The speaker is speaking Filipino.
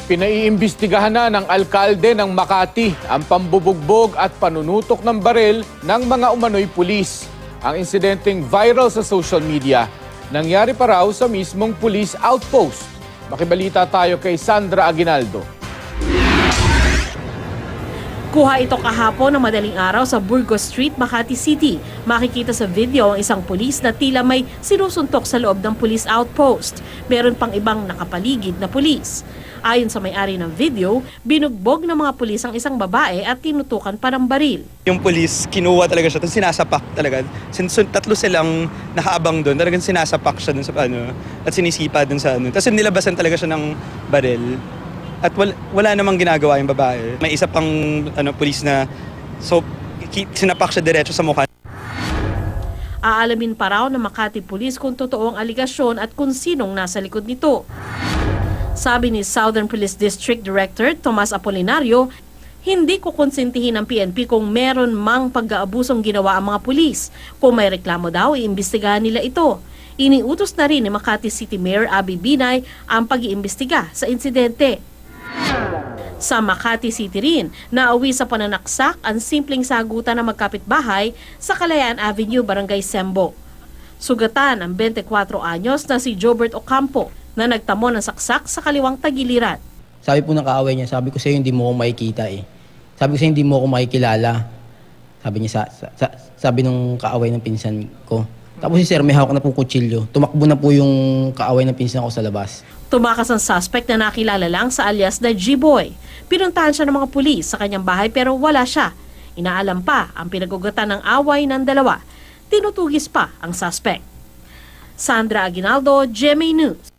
Pinaiimbestigahan na ng alkalde ng Makati ang pambubugbog at panunutok ng baril ng mga umano'y pulis. Ang insidenteng viral sa social media, nangyari pa raw sa mismong police outpost. Makibalita tayo kay Sandra Aguinaldo. Kuha ito kahapon ng madaling araw sa Burgos Street, Makati City. Makikita sa video ang isang pulis na tila may sinusuntok sa loob ng police outpost. Meron pang ibang nakapaligid na pulis. Ayon sa may-ari ng video, binugbog ng mga pulis ang isang babae at tinutukan pa ng baril. Yung pulis, kinuha talaga siya, sinasapak talaga. Since tatlo silang nakaabang doon, talagang sinasapak siya dun sa at sinisipa dun sa Tapos nilabasan talaga siya ng baril. At wala namang ginagawa yung babae. May isa pang pulis na sinapak siya diretso sa mukha. Aalamin pa raw ng Makati Police kung totoo ang aligasyon at kung sinong nasa likod nito. Sabi ni Southern Police District Director Tomas Apolinario, hindi kukonsintihin ng PNP kung meron mang pag-aabusong ginawa ang mga pulis. Kung may reklamo daw, iimbestigahan nila ito. Iniutos na rin ni Makati City Mayor Abby Binay ang pag-iimbestiga sa insidente. Sa Makati City rin, nauwi sa pananaksak ang simpleng sagutan ng magkapitbahay sa Kalayaan Avenue, Barangay Sembo. Sugatan ang 24 anyos na si Jobert Ocampo na nagtamo ng saksak sa kaliwang tagiliran. Sabi po ng kaaway niya, sabi ko sa'yo hindi mo ako makikita eh. Sabi ko sa'yo hindi mo ako makikilala. Sabi niya, sabi nung kaaway ng pinsan ko. Tapos si sir, may hawak na pong kutsilyo. Tumakbo na po yung kaaway ng pinsan ko sa labas. Tumakas ang suspect na nakilala lang sa alias na G-Boy. Pinuntahan siya ng mga pulis sa kanyang bahay pero wala siya. Inaalam pa ang pinagugatan ng away ng dalawa. Tinutugis pa ang suspect. Sandra Aguinaldo, GMA News.